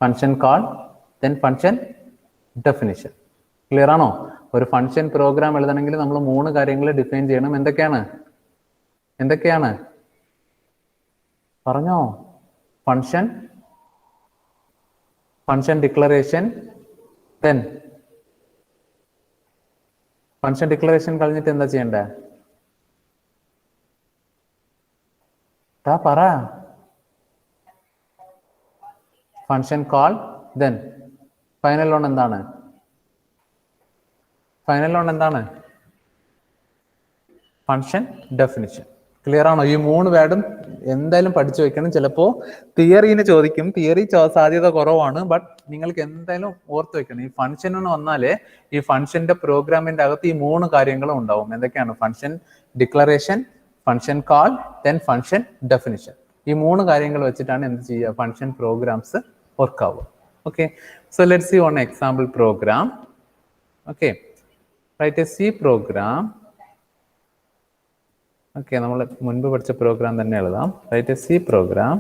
function call, then function definition. Clear ആണോ? ഒരു function programme എഴുതണമെങ്കിൽ നമ്മൾ 3 കാര്യങ്ങൾ ഡിഫൈൻ ചെയ്യണം. എന്തൊക്കെയാണ്? എന്തൊക്കെയാണ് പറഞ്ഞോ? Function, function declaration, then function declaration കഴിഞ്ഞിട്ട് എന്താ ചെയ്യണ്ടേ? പറ. Function call, then final on എന്താണ്? ഫൈനൽ ഓൺ എന്താണ്? Function definition. ക്ലിയർ ആണോ? ഈ 3 വേർഡും എന്തായാലും പഠിച്ചു വെക്കണം. ചിലപ്പോൾ തിയറിന് ചോദിക്കും. തിയറി സാധ്യത കുറവാണ്, ബട്ട് നിങ്ങൾക്ക് എന്തായാലും ഓർത്ത് വെക്കണം. ഈ ഫംഗ്ഷൻ എന്ന് വന്നാലേ ഈ ഫംഗ്ഷന്റെ പ്രോഗ്രാമിന്റെ അകത്ത് ഈ 3 കാര്യങ്ങളും ഉണ്ടാവും. എന്തൊക്കെയാണ്? Function declaration, function call, then function definition. ഈ 3 കാര്യങ്ങൾ വെച്ചിട്ടാണ് എന്ത് ചെയ്യുക? ഫംഗ്ഷൻ പ്രോഗ്രാംസ് വർക്ക് ആവുക. Okay, so let's see on example program. Okay, write a C program. Okay, നമ്മൾ മുൻപ് പഠിച്ച പ്രോഗ്രാം തന്നെ എഴുതാം. Write a C program,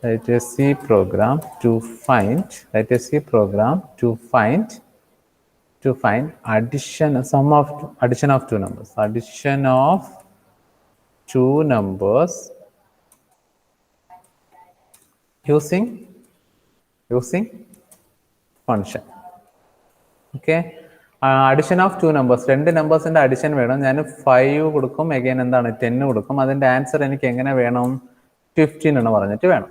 write a C program to find, write a C program to find addition, sum of addition of 2 numbers, addition of 2 numbers using function. Okay, addition of 2 numbers, 2 നമ്പേഴ്സിന്റെ addition വേണം. ഞാൻ 5 കൊടുക്കും, again എന്താണ് 10 കൊടുക്കും. അതിന്റെ answer എനിക്ക് എങ്ങനെ വേണം? 15 എന്ന് പറഞ്ഞിട്ട് വേണം.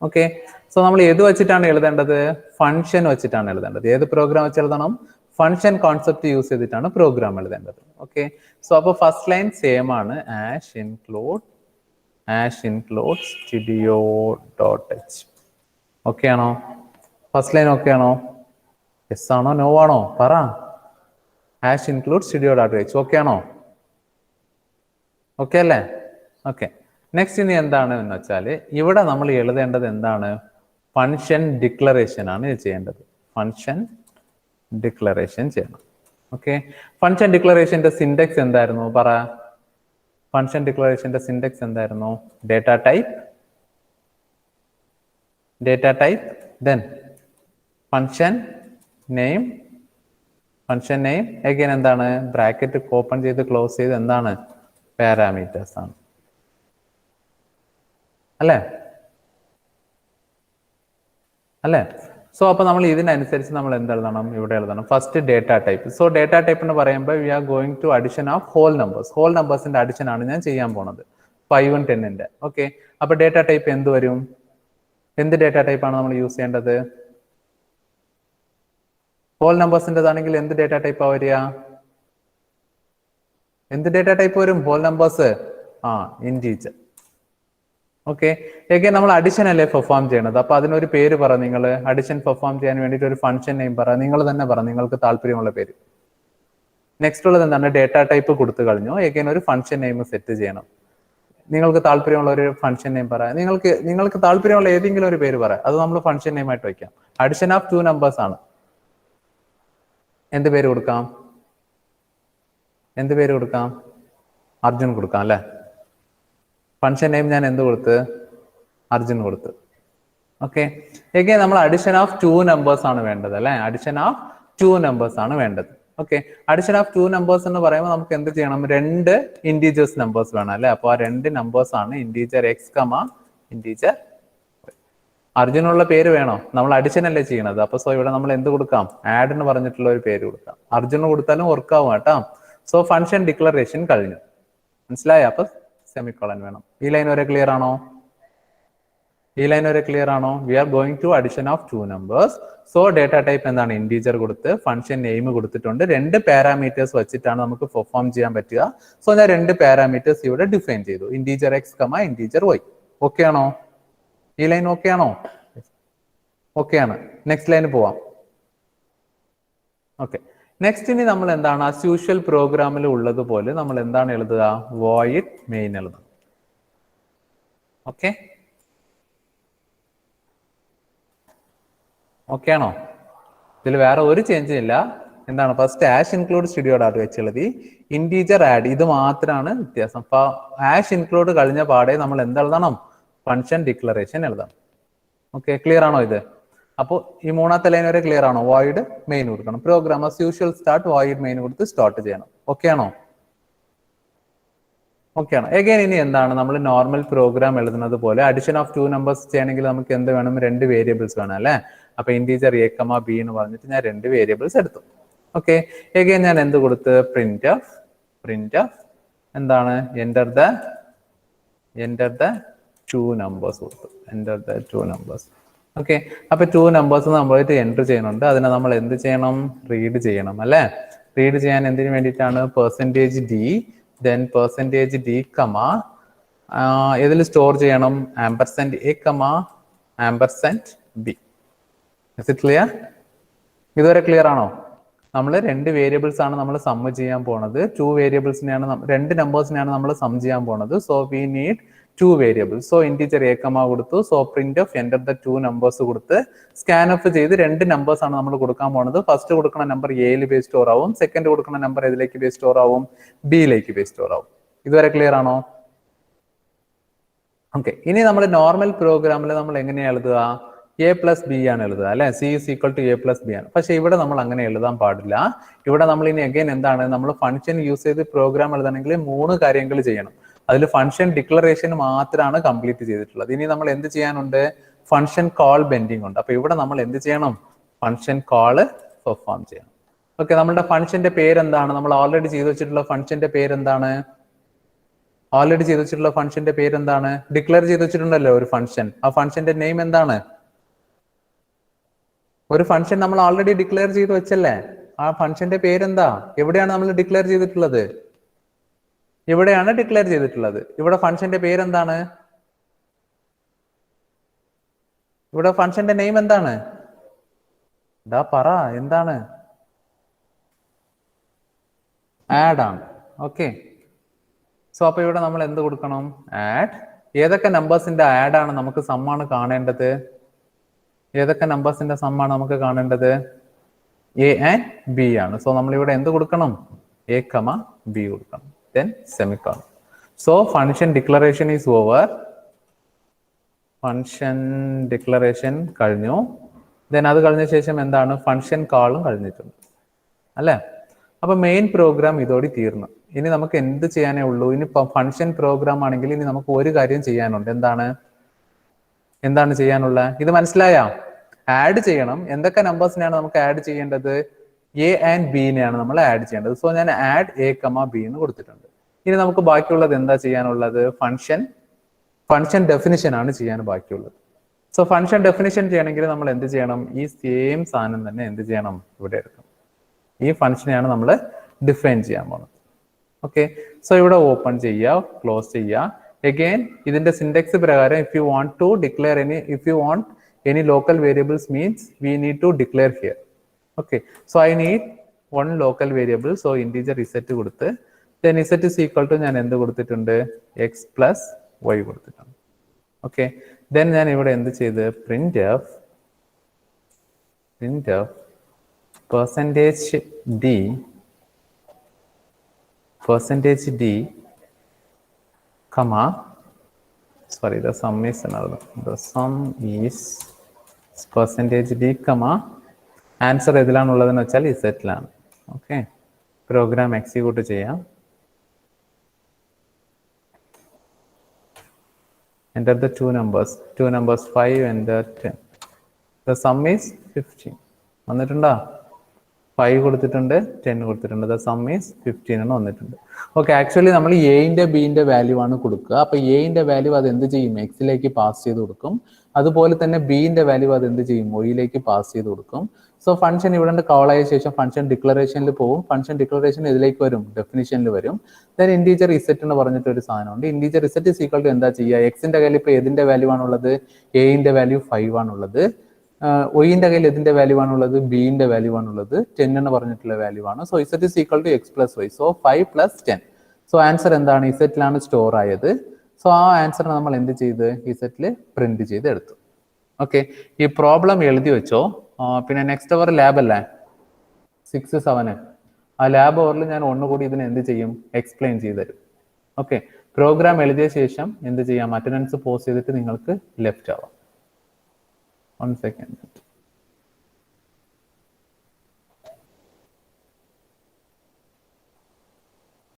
ഓക്കെ, സോ നമ്മൾ ഏത് വെച്ചിട്ടാണ് എഴുതേണ്ടത്? ഫംഗ്ഷൻ വെച്ചിട്ടാണ് എഴുതേണ്ടത്. ഏത് പ്രോഗ്രാം വെച്ച് എഴുതണം? ഫംഗ്ഷൻ കോൺസെപ്റ്റ് യൂസ് ചെയ്തിട്ടാണ് പ്രോഗ്രാം എഴുതേണ്ടത്. ഓക്കെ, സോ അപ്പോൾ ഫസ്റ്റ് ലൈൻ സെയിം ആണ്. Ash include studio.h. ഓക്കെ ആണോ? ഫസ്റ്റ് ലൈൻ ഓക്കെ ആണോ? യെസ് ആണോ നോ ആണോ? പറ. ആഷ് ഇൻക്ലൂഡ് studio.h ഓക്കെ ആണോ? ഓക്കെ അല്ലേ? ഓക്കെ, നെക്സ്റ്റ് ഇനി എന്താണ് എന്ന് വെച്ചാൽ ഇവിടെ നമ്മൾ എഴുതേണ്ടത് എന്താണ്? ഫംഗ്ഷൻ ഡിക്ലറേഷൻ ആണ് ചെയ്യേണ്ടത്. ഫംഗ്ഷൻ ഡിക്ലറേഷൻ ചെയ്യണം. ഓക്കെ, ഫംഗ്ഷൻ ഡിക്ലറേഷന്റെ സിൻടാക്സ് എന്തായിരുന്നു? പറ. ഫംഗ്ഷൻ ഡിക്ലറേഷന്റെ സിൻടാക്സ് എന്തായിരുന്നു? Data type, then function name, again എന്താണ്? ബ്രാക്കറ്റ് ഓപ്പൺ ചെയ്ത് ക്ലോസ് ചെയ്ത് എന്താണ്? പാരാമീറ്റേഴ്സ് ആണ്. അല്ലേ? സോ അപ്പൊ നമ്മൾ ഇതിനനുസരിച്ച് നമ്മൾ എന്ത് എഴുതണം? ഇവിടെ എഴുതണം first data type. So data type എന്ന് പറയുമ്പോൾ we are going to addition of whole നമ്പേഴ്സിന്റെ അഡിഷൻ ആണ് ഞാൻ ചെയ്യാൻ പോണത്, 5ഉം 10ന്റെ. ഓക്കെ, അപ്പൊ ഡേറ്റ ടൈപ്പ് എന്ത് വരും? എന്ത് ഡേറ്റ ടൈപ്പ് ആണ് നമ്മൾ യൂസ് ചെയ്യേണ്ടത്? ഹോൾ നമ്പേഴ്സിൻ്റെതാണെങ്കിൽ എന്ത് ഡേറ്റ ടൈപ്പാ വരിക? എന്ത് ഡേറ്റ ടൈപ്പ് വരും? Whole numbers. Integer. Okay, again നമ്മൾ അഡിഷൻ അല്ലേ പെർഫോം ചെയ്യണത്. അപ്പൊ അതിനൊരു പേര് പറ. നിങ്ങൾ അഡിഷൻ പെർഫോം ചെയ്യാൻ വേണ്ടിയിട്ട് ഒരു ഫംഗ്ഷൻ നെയിം പറ. നിങ്ങൾ തന്നെ പറ, നിങ്ങൾക്ക് താല്പര്യമുള്ള പേര്. നെക്സ്റ്റ് ഉള്ളത് എന്താണ്? ഡേറ്റ ടൈപ്പ് കൊടുത്തു കഴിഞ്ഞു. എഗൈൻ ഒരു ഫംഗ്ഷൻ നെയിം സെറ്റ് ചെയ്യണം. നിങ്ങൾക്ക് താല്പര്യമുള്ള ഒരു ഫംഗ്ഷൻ നെയിം പറ. നിങ്ങൾക്ക് താല്പര്യമുള്ള ഏതെങ്കിലും ഒരു പേര് പറ. അത് നമ്മൾ ഫംഗ്ഷൻ നെയിം ആയിട്ട് വയ്ക്കാം. അഡിഷൻ ഓഫ് 2 നമ്പേഴ്സ് ആണ്. എന്ത് പേര് കൊടുക്കാം? അർജുൻ കൊടുക്കാം അല്ലെ? ഫംഗ്ഷൻ നെയിം ഞാൻ എന്ത് കൊടുത്ത്? അർജുൻ കൊടുത്ത്. ഓക്കെ, എഗെയിൻ നമ്മൾ അഡിഷൻ ഓഫ് 2 നമ്പേഴ്സ് ആണ് വേണ്ടത് അല്ലെ, അഡിഷൻ ഓഫ് 2 നമ്പേഴ്സ് ആണ് വേണ്ടത്. ഓക്കെ, അഡിഷൻ ഓഫ് 2 നമ്പേഴ്സ് എന്ന് പറയുമ്പോൾ നമുക്ക് എന്ത് ചെയ്യണം, രണ്ട് ഇൻറ്റീജേഴ്സ് നമ്പേഴ്സ് വേണം അല്ലെ. അപ്പോൾ ആ രണ്ട് നമ്പേഴ്സ് ആണ് ഇൻറ്റീജർ എക്സ് കമ ഇൻറ്റീജർ. അർജുനുള്ള പേര് വേണോ, നമ്മൾ അഡിഷൻ അല്ലേ ചെയ്യണത്. അപ്പൊ സോ ഇവിടെ നമ്മൾ എന്ത് കൊടുക്കാം, ആഡ് എന്ന് പറഞ്ഞിട്ടുള്ള ഒരു പേര് കൊടുക്കാം. അർജുന് കൊടുത്താലും വർക്കാവും കേട്ടോ. സോ ഫംഗ്ഷൻ ഡിക്ലറേഷൻ കഴിഞ്ഞു, മനസ്സിലായോ. അപ്പൊ സെമിക്കോളൻ വേണം. ഈ ലൈൻ വരെ ക്ലിയർ ആണോ, ഈ ലൈൻ വരെ ക്ലിയർ ആണോ. We are going to addition of 2 numbers. So data type എന്താണ്, ഇൻറ്റീജർ കൊടുത്ത് ഫംഗ്ഷൻ നെയിം കൊടുത്തിട്ടുണ്ട്. രണ്ട് പാരാമീറ്റേഴ്സ് വെച്ചിട്ടാണ് നമുക്ക് പെർഫോം ചെയ്യാൻ പറ്റുക. സോ ഞാൻ രണ്ട് പാരാമീറ്റേഴ്സ് ഇവിടെ ഡിഫൈൻ ചെയ്തു, integer x comma integer y. Okay ആണോ, ഈ ലൈൻ ഓക്കെ ആണോ, ഓക്കെ ആണ്. നെക്സ്റ്റ് ലൈന് പോവാം. ഓക്കെ, നെക്സ്റ്റ് ഇനി നമ്മൾ എന്താണ് ആസ് യൂഷ്വൽ പ്രോഗ്രാമിൽ ഉള്ളതുപോലെ നമ്മൾ എന്താണ് എഴുതുക, വോയിഡ് മെയിൻ എഴുതണം. ഓക്കെ, ഓക്കെ ആണോ, ഇതിൽ വേറെ ഒരു ചേഞ്ചും ഇല്ല. എന്താണ് first hash include studio dot വെച്ചുള്ളത്, ഇൻറ്റീജർ ആഡ്, ഇത് മാത്രമാണ് വ്യത്യാസം. അപ്പൊ ആഷ് ഇൻക്ലൂഡ് കഴിഞ്ഞ പാടെ നമ്മൾ എന്തെഴുതണം, ഫംഗ്ഷൻ ഡിക്ലറേഷൻ എഴുതണം. ഓക്കെ, ക്ലിയർ ആണോ ഇത്. അപ്പോൾ ഈ മൂന്നാമത്തെ ലൈൻ വരെ ക്ലിയർ ആണോ, വോയിഡ് മെയിൻ കൊടുക്കണം. Program as usual start, void main കൊടുത്ത് സ്റ്റാർട്ട് ചെയ്യണം. ഓക്കെ ആണോ, ഓക്കെ ആണ്. എഗെയിൻ ഇനി എന്താണ്, നമ്മൾ നോർമൽ പ്രോഗ്രാം എഴുതുന്നത് പോലെ അഡിഷൻ ഓഫ് 2 നമ്പേഴ്സ് ചെയ്യണമെങ്കിൽ നമുക്ക് എന്ത് വേണം, രണ്ട് വേരിയബിൾസ് വേണം അല്ലെ. അപ്പൊ ഇൻറ്റീജർ എ കമ ബി എന്ന് പറഞ്ഞിട്ട് ഞാൻ രണ്ട് വേരിയബിൾസ് എടുത്തു. ഓക്കെ, എഗെയിൻ ഞാൻ എന്ത് കൊടുത്ത്, പ്രിന്റ് ഓഫ് എന്താണ്, എൻ്റർ ദ 2 നമ്പേഴ്സ് കൊടുത്തു, എൻ്റർ ദ 2 നമ്പേഴ്സ്. ഓക്കെ, അപ്പൊ 2 നമ്പേഴ്സ് നമ്മളായിട്ട് എൻ്റർ ചെയ്യുന്നുണ്ട്. അതിനെ നമ്മൾ എന്ത് ചെയ്യണം, റീഡ് ചെയ്യണം അല്ലെ. റീഡ് ചെയ്യാൻ എന്തിനു വേണ്ടിയിട്ടാണ്, %d then %d കമ ഇതിൽ സ്റ്റോർ ചെയ്യണം ampersand a comma ampersand b. Is it clear, ഇതുവരെ ക്ലിയർ ആണോ. നമ്മൾ രണ്ട് വേരിയബിൾസ് ആണ് നമ്മൾ സം ചെയ്യാൻ പോണത്, 2 വേരിയബിൾസിനെയാണ്, രണ്ട് നമ്പേഴ്സിനെയാണ് നമ്മൾ സം ചെയ്യാൻ പോണത്. So we need 2 variables. So integer a comma കൊടുത്തു, so printf enter the 2 numbers കൊടുത്ത് സ്കാൻ ഓഫ് ചെയ്ത് രണ്ട് നമ്പേഴ്സ് ആണ് നമ്മൾ കൊടുക്കാൻ പോണത്. ഫസ്റ്റ് കൊടുക്കുന്ന നമ്പർ എയിൽ ബേസ് സ്റ്റോർ ആവും, സെക്കൻഡ് കൊടുക്കുന്ന നമ്പർ ഏതിലേക്ക് ബേസ് സ്റ്റോർ ആവും, ബിയിലേക്ക് ബേസ് സ്റ്റോർ ആവും. ഇതുവരെ ക്ലിയർ ആണോ. ഓക്കെ, ഇനി നമ്മൾ നോർമൽ പ്രോഗ്രാമിൽ നമ്മൾ എങ്ങനെയാണ് എഴുതുക, എ പ്ലസ് ബി ആണ് എഴുതുക അല്ലെ, C is equal to A plus B ആണ്. പക്ഷെ ഇവിടെ നമ്മൾ അങ്ങനെ എഴുതാൻ പാടില്ല. ഇവിടെ നമ്മൾ ഇനി അഗൈൻ എന്താണ്, നമ്മൾ ഫംഗ്ഷൻ യൂസ് ചെയ്ത് പ്രോഗ്രാം എഴുതണമെങ്കിൽ 3 കാര്യങ്ങൾ ചെയ്യണം. അതിൽ ഫംഗ്ഷൻ ഡിക്ലറേഷൻ മാത്രമാണ് കംപ്ലീറ്റ് ചെയ്തിട്ടുള്ളത്. ഇനി നമ്മൾ എന്ത് ചെയ്യാനുണ്ട്, ഫംഗ്ഷൻ കോൾ ബെൻഡിങ് ഉണ്ട്. അപ്പൊ ഇവിടെ നമ്മൾ എന്ത് ചെയ്യണം, ഫംഗ്ഷൻ കോള് പെർഫോം ചെയ്യണം. ഓക്കെ, നമ്മുടെ ഫംഗ്ഷന്റെ പേരെന്താണ്, നമ്മൾ ഓൾറെഡി ചെയ്തു വെച്ചിട്ടുള്ള ഫംഗ്ഷന്റെ പേരെന്താണ്, ഡിക്ലെയർ ചെയ്ത് വെച്ചിട്ടുണ്ടല്ലോ ഒരു ഫംഗ്ഷൻ. ആ ഫംഗ്ഷന്റെ നെയിം എന്താണ്, ഒരു ഫംഗ്ഷൻ നമ്മൾ ഓൾറെഡി ഡിക്ലെയർ ചെയ്ത് വെച്ചല്ലേ, ആ ഫംഗ്ഷന്റെ പേരെന്താ, എവിടെയാണ് നമ്മൾ ഡിക്ലെയർ ചെയ്തിട്ടുള്ളത്, ഇവിടെയാണ് ഡിക്ലെയർ ചെയ്തിട്ടുള്ളത്. ഇവിടെ ഫംഗ്ഷന്റെ പേരെന്താണ്, ഇവിടെ ഫംഗ്ഷന്റെ നെയിം എന്താണ്, പറ എന്താണ്, ആഡ് ആണ്. ഓക്കെ, സോ അപ്പൊ ഇവിടെ നമ്മൾ എന്ത് കൊടുക്കണം, ആഡ്. ഏതൊക്കെ നമ്പേഴ്സിന്റെ ആഡ് ആണ് നമുക്ക് സമ്മാണ് കാണേണ്ടത്, ഏതൊക്കെ നമ്പേഴ്സിന്റെ സമ്മാണ് നമുക്ക് കാണേണ്ടത്, എ ആൻഡ് ബി ആണ്. സോ നമ്മൾ ഇവിടെ എന്ത് കൊടുക്കണം, എ കമ ബി കൊടുക്കണം, then semicolon. So function declaration is over. Function declaration കഴിഞ്ഞു. ദെൻ അത് കഴിഞ്ഞ ശേഷം എന്താണ്, ഫംഗ്ഷൻ കാളും കഴിഞ്ഞിട്ടുണ്ട് അല്ലെ. അപ്പൊ മെയിൻ പ്രോഗ്രാം ഇതോടെ തീർന്നു. ഇനി നമുക്ക് എന്ത് ചെയ്യാനേ ഉള്ളൂ, ഇനി ഫംഗ്ഷൻ പ്രോഗ്രാം ആണെങ്കിൽ ഇനി നമുക്ക് ഒരു കാര്യം ചെയ്യാനുണ്ട്. എന്താണ് ചെയ്യാനുള്ള, ഇത് മനസ്സിലായോ, ആഡ് ചെയ്യണം. എന്തൊക്കെ നമ്പേഴ്സിനെയാണ് നമുക്ക് ആഡ് ചെയ്യേണ്ടത്, എ ആൻഡ് ബിനെയാണ് നമ്മൾ ആഡ് ചെയ്യേണ്ടത്. സോ ഞാൻ ആഡ് എ കമ ബി എന്ന് കൊടുത്തിട്ടുണ്ട്. ഇനി നമുക്ക് ബാക്കിയുള്ളത് എന്താ ചെയ്യാനുള്ളത്, ഫംഗ്ഷൻ ഡെഫിനിഷൻ ആണ് ചെയ്യാൻ ബാക്കിയുള്ളത്. സോ ഫംഗ്ഷൻ ഡെഫിനിഷൻ ചെയ്യണമെങ്കിൽ നമ്മൾ എന്ത് ചെയ്യണം, ഈ സെയിം സാധനം തന്നെ എന്ത് ചെയ്യണം, ഇവിടെ എടുക്കണം. ഈ ഫംഗ്ഷനെയാണ് നമ്മൾ ഡിഫൈൻ ചെയ്യാൻ പോകുന്നത്. ഓക്കെ, സോ ഇവിടെ ഓപ്പൺ ചെയ്യുക, ക്ലോസ് ചെയ്യുക. അഗൈൻ ഇതിന്റെ സിന്റക്സ് പ്രകാരം if you want to declare any local variables means we need to declare here. Okay, so I need one local variable. So integer z കൊടുത്ത് then z is equal to ഞാൻ എന്ത് കൊടുത്തിട്ടുണ്ട്, x plus y കൊടുത്തിട്ടുണ്ട്. Okay, then ഞാൻ ഇവിടെ എന്ത് ചെയ്ത്, print of %d comma, sorry, the sum is another, the sum is percentage d comma answer ഏതിലാണുള്ളതെന്ന് വെച്ചാൽ ഇസെറ്റിലാണ്. ഓക്കെ, പ്രോഗ്രാം എക്സിക്യൂട്ട് ചെയ്യാം. Enter the two numbers 5 and 10. The sum is 15. വന്നിട്ടുണ്ടോ? 5 കൊടുത്തിട്ടുണ്ട്, 10 കൊടുത്തിട്ടുണ്ട്. ദ സം ഈസ് 15 എന്ന് വന്നിട്ടുണ്ട്. ഓക്കെ, ആക്ച്വലി നമ്മൾ എന്റെ ബിന്റെ വാല്യൂ ആണ് കൊടുക്കുക. അപ്പൊ എന്റെ വാല്യൂ അത് എന്ത് ചെയ്യും? എക്സിലേക്ക് പാസ് ചെയ്ത് കൊടുക്കും. അതുപോലെ തന്നെ ബിന്റെ വാല്യൂ അത് എന്ത് ചെയ്യും? ഒയിലേക്ക് പാസ് ചെയ്ത് കൊടുക്കും. സോ ഫംഗ്ഷൻ ഇവിടെ കോൾ ആയ ശേഷം ഫംഗ്ഷൻ ഡിക്ലറേഷനിൽ പോകും. ഫംഗ്ഷൻ ഡിക്ലറേഷൻ ഇതിലേക്ക് വരും, ഡെഫിനിഷനിൽ വരും. ദെൻ ഇൻറ്റീജർ ഇസെറ്റ് എന്ന് പറഞ്ഞിട്ട് ഒരു സാധനമുണ്ട്. ഇൻറ്റീജർ ഇസെറ്റ് ഇസ് ഈക്വൽ ടു എന്താ ചെയ്യുക? എക്സിന്റെ കയ്യിൽ ഇപ്പൊ ഏതിന്റെ വാല്യൂ ആണുള്ളത്? എന്റെ വാല്യൂ 5 ആണുള്ളത്. ഒയിന്റെ കയ്യിൽ ഏതിന്റെ വാല്യൂ ആണുള്ളത്? ബിന്റെ വാല്യൂ ആണുള്ളത്. 10 എന്ന് പറഞ്ഞിട്ടുള്ള വാല്യൂ ആണ്. So z is equal to x plus y. So 5 plus 10. So answer എന്താണ്? ഇസെറ്റിലാണ് സ്റ്റോർ ആയത്. സോ ആ ആൻസർ നമ്മൾ എന്ത് ചെയ്ത് ഇസെറ്റിൽ പ്രിന്റ് ചെയ്ത് എടുത്തു. ഓക്കെ, ഈ പ്രോബ്ലം എഴുതി വെച്ചോ. പിന്നെ നെക്സ്റ്റ് അവർ ലാബ് അല്ലേ, 6, 7. ആ ലാബ് ഓവറിൽ ഞാൻ ഒന്നുകൂടി ഇതിന് എന്ത് ചെയ്യും? എക്സ്പ്ലെയിൻ ചെയ്ത് തരും. ഓക്കെ, പ്രോഗ്രാം എഴുതിയ ശേഷം എന്ത് ചെയ്യാം? അറ്റൻഡൻസ് പോസ്റ്റ് ചെയ്തിട്ട് നിങ്ങൾക്ക് ലെഫ്റ്റ് ആവാം. 1 second.